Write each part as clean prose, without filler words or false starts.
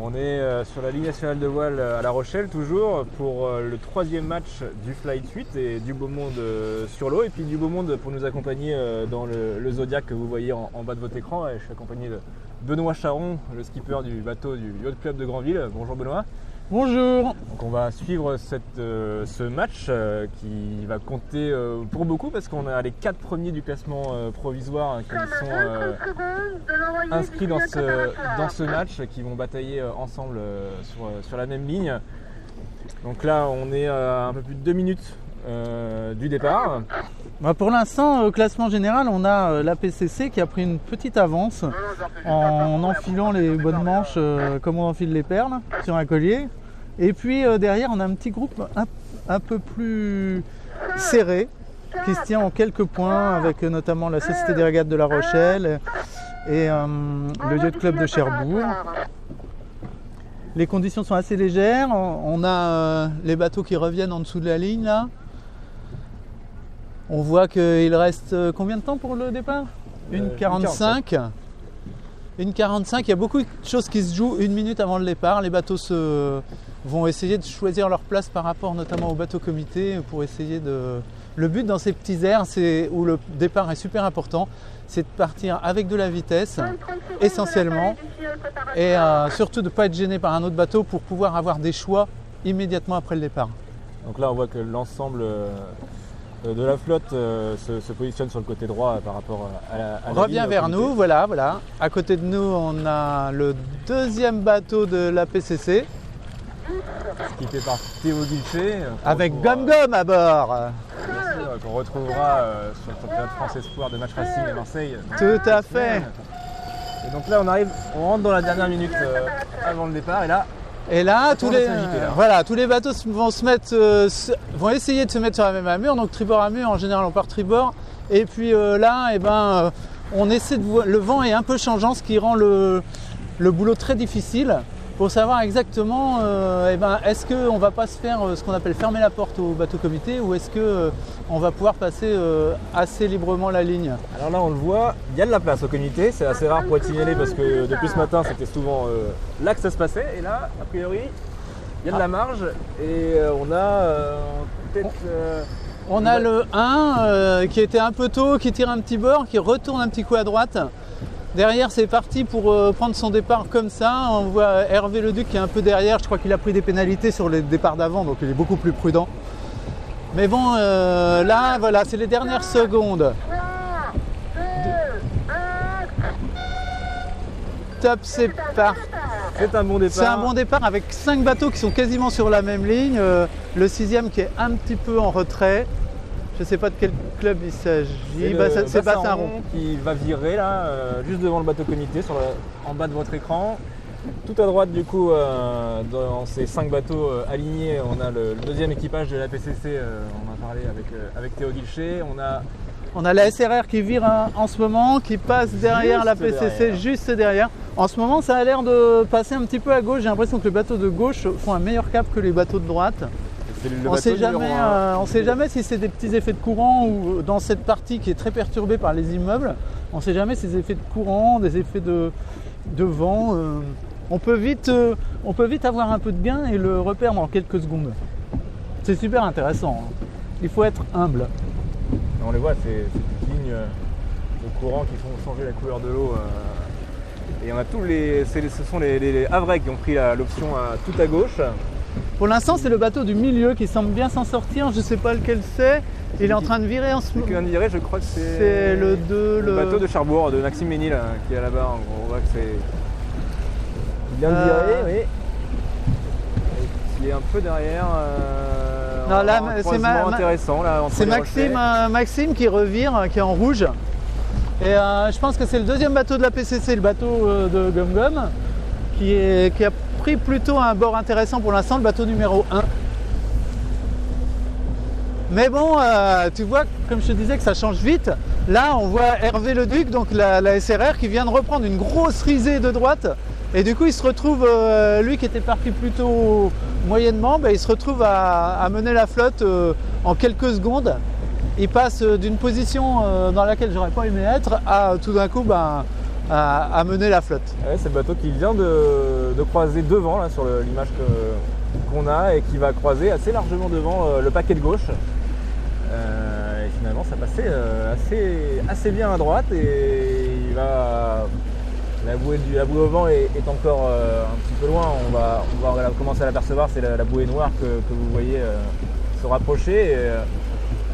On est sur la ligne nationale de voile à La Rochelle toujours pour le troisième match du Flight 8 et du beau monde sur l'eau et puis du beau monde pour nous accompagner dans le Zodiac que vous voyez en bas de votre écran. Et je suis accompagné de Benoît Charon, le skipper du bateau du Yacht Club de Granville. Bonjour Benoît. Bonjour. Donc on va suivre ce match qui va compter pour beaucoup parce qu'on a les 4 premiers du classement provisoire qui sont inscrits dans ce match qui vont batailler ensemble sur la même ligne. Donc là on est à un peu plus de 2 minutes du départ. Pour l'instant, au classement général, on a la PCC qui a pris une petite avance en enfilant les bonnes manches comme on enfile les perles sur un collier. Et puis derrière, on a un petit groupe un peu plus serré qui se tient en quelques points avec notamment la Société des Régates de La Rochelle et le Yacht Club de Cherbourg. Les conditions sont assez légères. On a les bateaux qui reviennent en dessous de la ligne là. On voit qu'il reste combien de temps pour le départ ? 1h45. 1h45, il y a beaucoup de choses qui se jouent 1 minute avant le départ. Les bateaux vont essayer de choisir leur place par rapport notamment au bateau comité pour essayer de... Le but dans ces petits airs où le départ est super important, c'est de partir avec de la vitesse essentiellement et surtout de ne pas être gêné par un autre bateau pour pouvoir avoir des choix immédiatement après le départ. Donc là on voit que l'ensemble de la flotte se positionne sur le côté droit par rapport à la Revient ligne, vers nous, voilà. À côté de nous, on a le deuxième bateau de la PCC. Skippé par Théo Guilché. Avec Gom Gom à bord. Qu'on retrouvera sur le championnat de France Espoir de match racing à Marseille. Tout à fait. Et donc là, on rentre dans la dernière minute avant le départ et là, tous les bateaux vont essayer de se mettre sur la même amure, donc tribord amure, en général on part tribord. Et puis on essaie le vent est un peu changeant, ce qui rend le boulot très difficile pour savoir exactement est-ce qu'on va pas se faire ce qu'on appelle fermer la porte au bateau comité ou est-ce qu'on va pouvoir passer assez librement la ligne. Alors là on le voit, il y a de la place au comité, c'est assez rare pour être signalé parce que depuis ce matin c'était souvent là que ça se passait et là a priori il y a de la marge et on a peut-être... on a le 1 qui était un peu tôt, qui tire un petit bord, qui retourne un petit coup à droite. Derrière, c'est parti pour prendre son départ comme ça. On voit Hervé Leduc qui est un peu derrière. Je crois qu'il a pris des pénalités sur les départs d'avant, donc il est beaucoup plus prudent. Mais bon, là, voilà, c'est les dernières secondes. Top, c'est parti. C'est un bon départ. C'est un bon départ avec 5 bateaux qui sont quasiment sur la même ligne. Le 6e qui est un petit peu en retrait. Je ne sais pas de quel club il s'agit. C'est Bassaron qui va virer là, juste devant le bateau comité, en bas de votre écran. Tout à droite du coup, dans ces 5 bateaux alignés, on a le deuxième équipage de la PCC, on a parlé avec Théo Guilché. On a la SRR qui vire en ce moment, qui passe derrière la PCC, juste derrière. En ce moment, ça a l'air de passer un petit peu à gauche. J'ai l'impression que les bateaux de gauche font un meilleur cap que les bateaux de droite. On ne sait jamais si c'est des petits effets de courant ou dans cette partie qui est très perturbée par les immeubles. On ne sait jamais si c'est des effets de courant, des effets de vent. On peut vite avoir un peu de gain et le reperdre en quelques secondes. C'est super intéressant. Il faut être humble. On les voit, c'est des lignes de courant qui font changer la couleur de l'eau. Et on a ce sont les Havrais qui ont pris l'option tout à gauche. Pour l'instant, c'est le bateau du milieu qui semble bien s'en sortir. Je ne sais pas lequel c'est. Il est en train de virer en ce moment. Il vient de virer, je crois que c'est le bateau de Cherbourg, de Maxime Ménil, qui est là-bas. On voit que c'est... Il vient de virer, oui. Et qui est un peu derrière. Non, là, intéressant. Là, c'est Maxime qui revire, qui est en rouge. Et je pense que c'est le deuxième bateau de la PCC, le bateau de Gom Gom, qui a pris plutôt un bord intéressant pour l'instant, le bateau numéro 1. Mais bon, tu vois, comme je te disais que ça change vite. Là, on voit Hervé Leduc, donc la SRR, qui vient de reprendre une grosse risée de droite. Et du coup, il se retrouve, lui qui était parti plutôt moyennement, il se retrouve à mener la flotte en quelques secondes. Il passe d'une position dans laquelle j'aurais pas aimé être à tout d'un coup à mener la flotte. Ouais, c'est le bateau qui vient de croiser devant là, sur l'image qu'on a et qui va croiser assez largement devant le paquet de gauche. Et finalement ça passait assez bien à droite et la bouée au vent est encore un petit peu loin. On va commencer à l'apercevoir, c'est la bouée noire que vous voyez se rapprocher.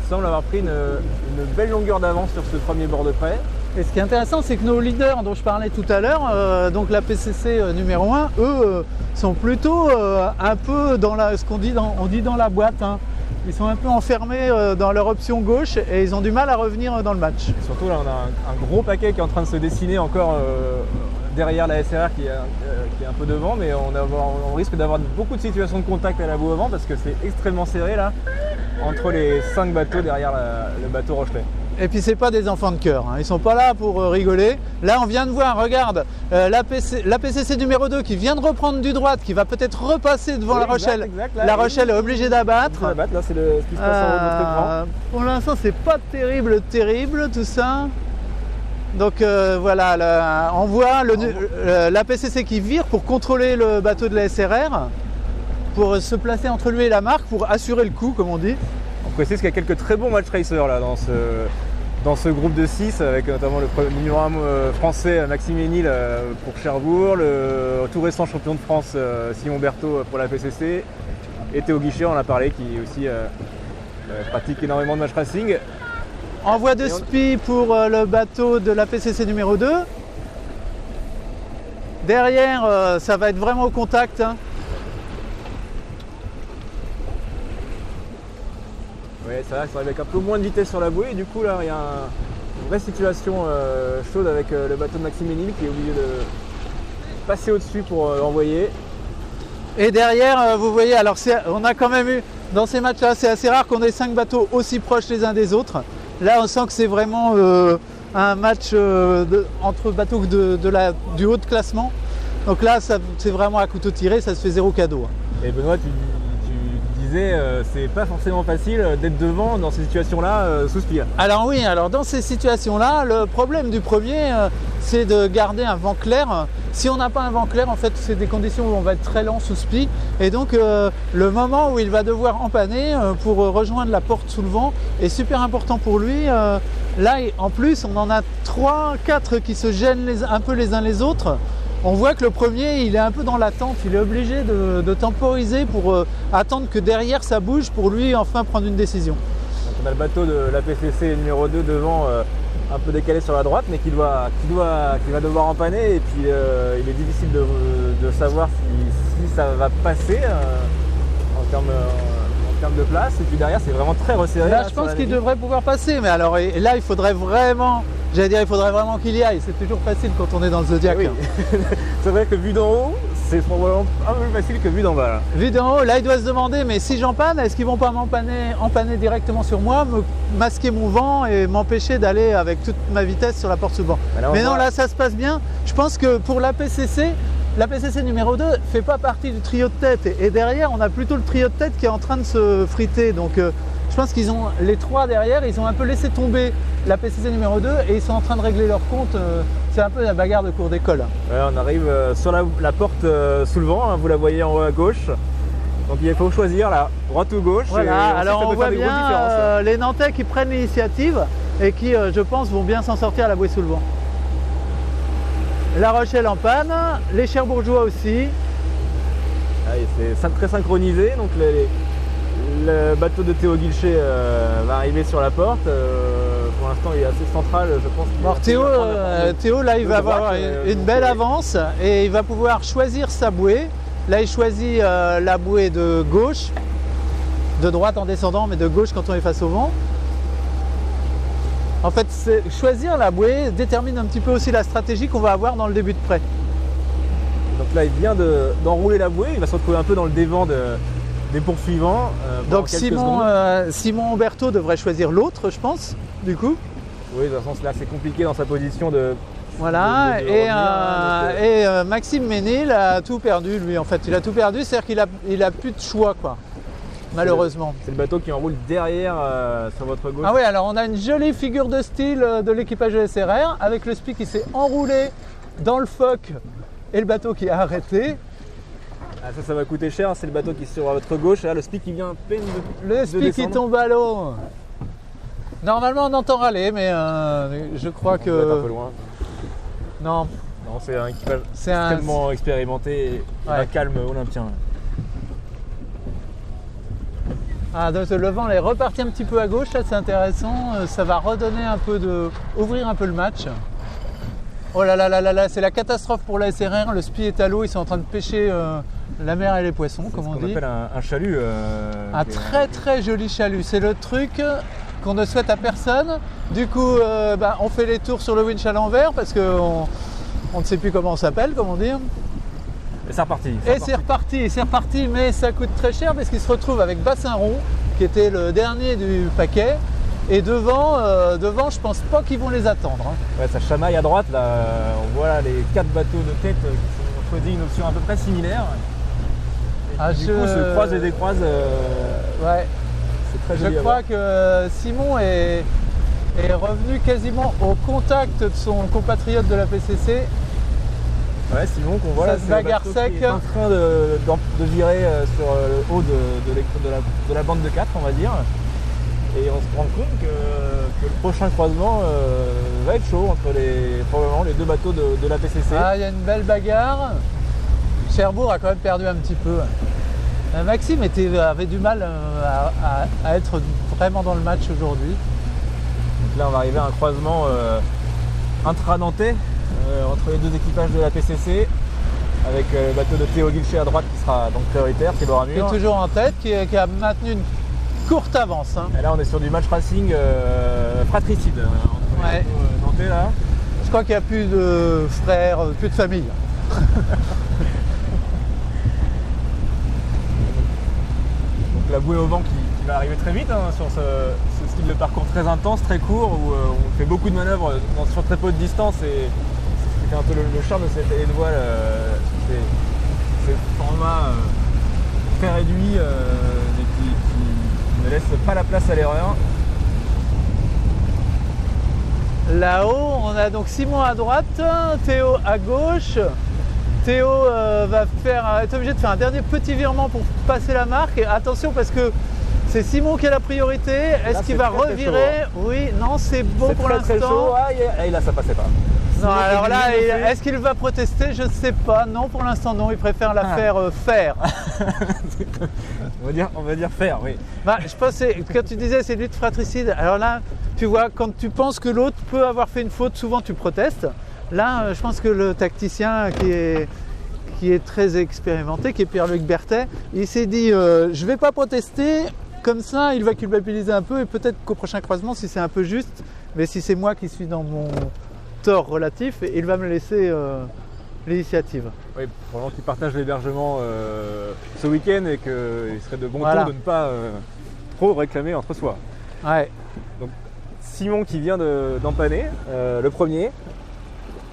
Il semble avoir pris une belle longueur d'avance sur ce premier bord de près. Et ce qui est intéressant, c'est que nos leaders dont je parlais tout à l'heure, donc la PCC numéro 1, eux sont plutôt un peu dans ce qu'on dit dans la boîte. Hein. Ils sont un peu enfermés dans leur option gauche et ils ont du mal à revenir dans le match. Et surtout là, on a un gros paquet qui est en train de se dessiner encore derrière la SRR qui est un peu devant, mais on risque d'avoir beaucoup de situations de contact à la boue au vent parce que c'est extrêmement serré là entre les 5 bateaux derrière le bateau Rochelet. Et puis c'est pas des enfants de cœur, hein. Ils sont pas là pour rigoler. Là on vient de voir, regarde, la PCC numéro 2 qui vient de reprendre du droite, qui va peut-être repasser devant la Rochelle. Exact, là, la Rochelle est obligée d'abattre. Là c'est ce qui se passe en haut de notre écran. Pour l'instant c'est pas terrible tout ça. Donc voilà, on voit la PCC qui vire pour contrôler le bateau de la SRR, pour se placer entre lui et la marque, pour assurer le coup comme on dit. On précise qu'il y a quelques très bons match racers là dans ce groupe de 6 avec notamment le numéro 1 français Maxime Ménil pour Cherbourg, le tout récent champion de France Simon Berthaud pour la PCC et Théo Guichet, on en a parlé, qui aussi pratique énormément de match racing. Envoi de SPI pour le bateau de la PCC numéro 2. Derrière, ça va être vraiment au contact. Hein. Oui, c'est vrai que ça arrive avec un peu moins de vitesse sur la bouée. Et du coup, là, il y a une vraie situation chaude avec le bateau de Maxime Ménil qui est obligé de passer au-dessus pour envoyer. Et derrière, vous voyez, alors on a quand même eu, dans ces matchs-là, c'est assez rare qu'on ait 5 bateaux aussi proches les uns des autres. Là, on sent que c'est vraiment un match entre bateaux du haut de classement. Donc là, c'est vraiment à couteau tiré, ça se fait zéro cadeau. Et Benoît, tu disais, c'est pas forcément facile d'être devant dans ces situations-là sous SPI. Alors oui, dans ces situations-là, le problème du premier, c'est de garder un vent clair. Si on n'a pas un vent clair, en fait, c'est des conditions où on va être très lent sous SPI. Et donc, le moment où il va devoir empanner pour rejoindre la porte sous le vent est super important pour lui. Là, en plus, on en a 3-4 qui se gênent un peu les uns les autres. On voit que le premier, il est un peu dans l'attente. Il est obligé de temporiser pour attendre que derrière ça bouge pour lui enfin prendre une décision. Donc on a le bateau de la PCC numéro 2 devant, un peu décalé sur la droite, mais qui va devoir empanner. Et puis il est difficile de savoir si ça va passer en termes de place. Et puis derrière, c'est vraiment très resserré. Là, je pense qu'il devrait pouvoir passer. Mais alors, et là, il faudrait vraiment... il faudrait vraiment qu'il y aille. C'est toujours facile quand on est dans le Zodiac. Oui. C'est vrai que vu d'en haut, c'est probablement un peu plus facile que vu d'en bas. Là. Vu d'en haut, là, il doit se demander, mais si j'empanne, est-ce qu'ils vont pas empanner directement sur moi, me masquer mon vent et m'empêcher d'aller avec toute ma vitesse sur la porte sous le vent. Mais non, là, ça se passe bien. Je pense que pour la PCC numéro 2 fait pas partie du trio de tête. Et derrière, on a plutôt le trio de tête qui est en train de se friter. Donc, je pense qu'ils ont, les 3 derrière, ils ont un peu laissé tomber la PCC numéro 2 et ils sont en train de régler leur compte. C'est un peu la bagarre de cours d'école. Ouais, on arrive sur la porte sous le vent, hein, vous la voyez en haut à gauche. Donc il faut choisir là, droite ou gauche. Voilà, alors on voit bien les Nantais qui prennent l'initiative et qui, je pense, vont bien s'en sortir à la bouée sous le vent. La Rochelle en panne, les Cherbourgeois aussi. Ah, c'est très synchronisé, donc le bateau de Théo Guichet va arriver sur la porte. Pour l'instant, il est assez central, je pense. Alors Théo, là, il va avoir une belle avance et il va pouvoir choisir sa bouée. Là, il choisit la bouée de gauche, de droite en descendant, mais de gauche quand on est face au vent. En fait, choisir la bouée détermine un petit peu aussi la stratégie qu'on va avoir dans le début de près. Donc là, il vient d'enrouler la bouée, il va se retrouver un peu dans le dévent des poursuivants. Donc Simon Berthaud devrait choisir l'autre, je pense, du coup. Oui, de toute façon, là, c'est compliqué dans sa position de... Voilà, et Maxime Ménil a tout perdu, lui, en fait. Il a tout perdu, c'est-à-dire qu'il a plus de choix, quoi. malheureusement. C'est le bateau qui enroule derrière sur votre gauche. Ah oui, alors on a une jolie figure de style de l'équipage de SRR avec le SPI qui s'est enroulé dans le foc et le bateau qui a arrêté. Ah, ça va coûter cher, c'est le bateau qui est sur votre gauche. Et là, le SPI qui vient à peine Le SPI qui tombe à l'eau. Normalement, on entend râler, mais je crois que... On doit être un peu loin. Non. Non, c'est un équipage extrêmement expérimenté et calme olympien. Ah, donc le vent est reparti un petit peu à gauche, là c'est intéressant. Ça va redonner un peu ouvrir un peu le match. Oh là là là là là, c'est la catastrophe pour la SRR. Le SPI est à l'eau, ils sont en train de pêcher la mer et les poissons, comme on dit. C'est ce qu'on appelle un chalut. Un très très joli chalut. C'est le truc qu'on ne souhaite à personne. Du coup, on fait les tours sur le winch à l'envers parce qu'on ne sait plus comment on s'appelle, comme on dit. Et c'est reparti. C'est reparti, mais ça coûte très cher parce qu'il se retrouve avec Bassin Rond, qui était le dernier du paquet. Et devant, je pense pas qu'ils vont les attendre. Ouais, ça chamaille à droite, là, on voit là, les 4 bateaux de tête qui ont choisi une option à peu près similaire. Et du coup, se croisent et décroisent. Ouais. C'est très joli. Je crois que Simon est revenu quasiment au contact de son compatriote de la PCC. Ouais, Simon, qu'on voit là, c'est bagarre sec. Qui est en train de virer sur le haut de la bande de 4, on va dire. Et on se rend compte que le prochain croisement va être chaud entre probablement les deux bateaux de la PCC. Ah, il y a une belle bagarre. Cherbourg a quand même perdu un petit peu. Maxime avait du mal à être vraiment dans le match aujourd'hui. Donc là, on va arriver à un croisement intra-nantais entre les deux équipages de la PCC, avec le bateau de Théo Guilcher à droite qui sera donc prioritaire, qui est toujours en tête, qui a maintenu une courte avance. Et là, on est sur du match racing fratricide entre les bateaux nantais là. Je crois qu'il n'y a plus de frères, plus de famille. La bouée au vent qui va arriver très vite sur ce style de parcours très intense, très court, où on fait beaucoup de manœuvres sur très peu de distance, et c'est ce qui fait un peu le charme de cette allée de voile, ces formats très réduits mais qui ne laissent pas la place à l'erreur. Là-haut, on a donc Simon à droite, Théo à gauche. Théo va être obligé de faire un dernier petit virement pour passer la marque. Et attention parce que c'est Simon qui a la priorité. Est-ce qu'il va revirer? Oui, non, c'est bon pour l'instant. Et là, ça passait pas. Non, alors là, est-ce qu'il va protester? Je ne sais pas. Non, pour l'instant, non. Il préfère la faire. on va dire faire, oui. Je pense que quand tu disais c'est lutte fratricide, alors là, tu vois, quand tu penses que l'autre peut avoir fait une faute, souvent tu protestes. Là, je pense que le tacticien qui est très expérimenté, qui est Pierre-Luc Berthet, il s'est dit je ne vais pas protester, comme ça il va culpabiliser un peu et peut-être qu'au prochain croisement, si c'est un peu juste, mais si c'est moi qui suis dans mon tort relatif, il va me laisser l'initiative. Oui, probablement qu'il partage l'hébergement ce week-end et qu'il serait de bon ton de ne pas trop réclamer entre soi. Ouais. Donc Simon qui vient d'empanner, le premier,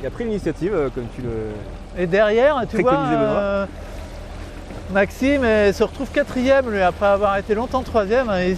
qui a pris l'initiative, comme tu le... Et derrière, tu vois, Maxime se retrouve 4e, lui, après avoir été longtemps 3e.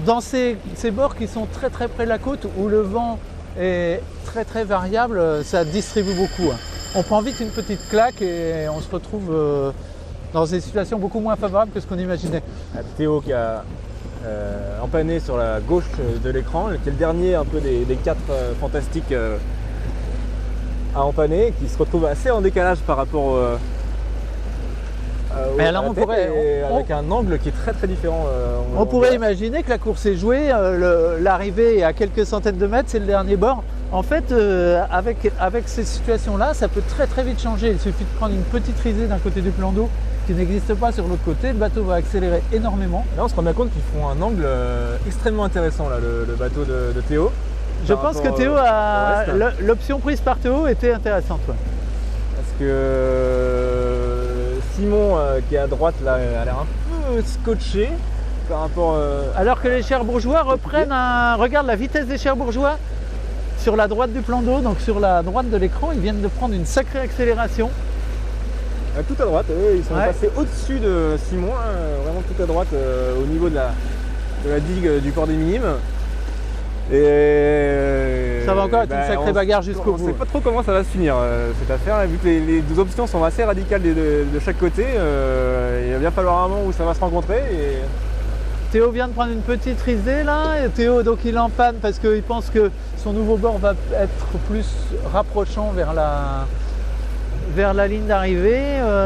Dans ces bords qui sont très très près de la côte, où le vent est très très variable, ça distribue beaucoup. On prend vite une petite claque et on se retrouve dans des situations beaucoup moins favorables que ce qu'on imaginait. Théo qui a empanné sur la gauche de l'écran, qui est le dernier un peu des 4 fantastiques à empanner, qui se retrouve assez en décalage par rapport avec un angle qui est très très différent. On pourrait imaginer que la course est jouée, l'arrivée est à quelques centaines de mètres, c'est le dernier bord. En fait, avec ces situations-là, ça peut très très vite changer. Il suffit de prendre une petite risée d'un côté du plan d'eau qui n'existe pas sur l'autre côté, le bateau va accélérer énormément. Là, on se rend bien compte qu'ils font un angle extrêmement intéressant, là, le bateau de Théo. Je pense que Théo l'option prise par Théo était intéressante. Ouais. Parce que Simon qui est à droite là a l'air un peu scotché par rapport. Alors que les Cherbourgeois reprennent regarde la vitesse des Cherbourgeois sur la droite du plan d'eau, donc sur la droite de l'écran, ils viennent de prendre une sacrée accélération. Tout à droite, ils sont passés au-dessus de Simon, vraiment tout à droite au niveau de la digue du port des Minimes. Et ça va encore être une sacrée bagarre jusqu'au bout. On ne sait pas trop comment ça va se finir cette affaire, là, vu que les deux options sont assez radicales de chaque côté. Il va bien falloir un moment où ça va se rencontrer. Théo vient de prendre une petite risée là, et Théo donc il est en panne parce qu'il pense que son nouveau bord va être plus rapprochant vers la ligne d'arrivée,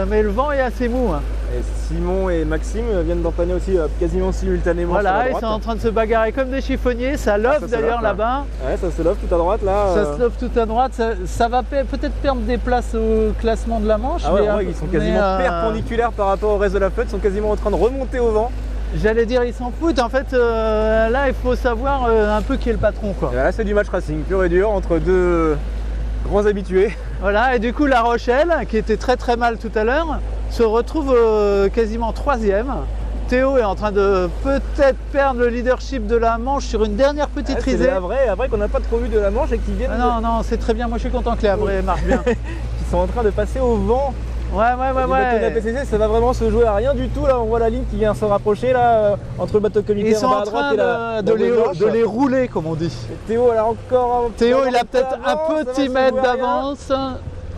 mais le vent est assez mou. Et Simon et Maxime viennent d'empanner aussi quasiment simultanément. Voilà, ils sont en train de se bagarrer comme des chiffonniers, ça love d'ailleurs là-bas. Ouais, ça se love tout à droite là. Ça se love tout à droite, ça va peut-être perdre des places au classement de la Manche. Ah ouais, ils sont quasiment perpendiculaires par rapport au reste de la flotte, ils sont quasiment en train de remonter au vent. J'allais dire ils s'en foutent, en fait là il faut savoir un peu qui est le patron quoi. Et là c'est du match racing pur et dur entre deux grands habitués. Voilà, et du coup La Rochelle, qui était très très mal tout à l'heure, se retrouve quasiment 3e. Théo est en train de peut-être perdre le leadership de la Manche sur une dernière petite risée. C'est les Havrais qu'on n'a pas trop vu de la Manche et qui viennent. Non, c'est très bien, moi je suis content que les Havrais marchent bien. Qui sont en train de passer au vent. Ouais. De la PCC, ça va vraiment se jouer à rien du tout. Là, on voit la ligne qui vient se rapprocher là, entre le bateau comité ils sont en à droite train et la de les rouler, comme on dit. Et Théo, elle a encore. Théo, il a peut-être un petit mètre d'avance.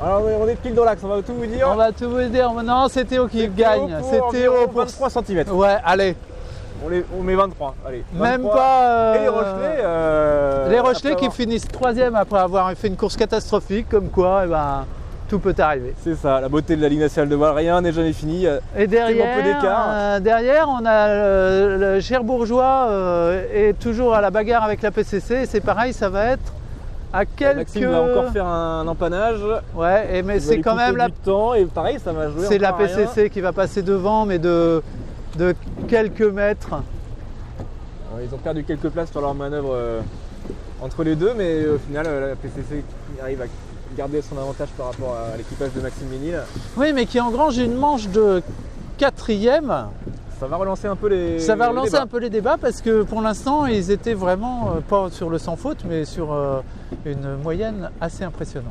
Alors, on est pile dans l'axe, on va tout vous dire. On va tout vous dire. Non, c'est Théo qui gagne. C'est Théo pour 23 cm. Ouais, allez. On met 23. Allez, 23. Même pas. Et les Rochelais. Les Rochelais qui finissent 3e après avoir fait une course catastrophique, comme quoi, tout peut arriver. C'est ça, la beauté de la Ligue nationale de voile, rien n'est jamais fini. Et derrière, on a le Cherbourgeois est toujours à la bagarre avec la PCC. Et c'est pareil, ça va être à quelques. Maxime va encore faire un empannage. Ouais, mais c'est quand même du temps et pareil, ça va jouer. C'est la PCC qui va passer devant, mais de quelques mètres. Alors, ils ont perdu quelques places sur leur manœuvre entre les deux, mais au final, la PCC arrive à garder son avantage par rapport à l'équipage de Maxime Ménil. Oui, mais qui engrange une manche de 4e. Ça va relancer un peu les débats parce que pour l'instant, ils étaient vraiment pas sur le sans faute, mais sur une moyenne assez impressionnante.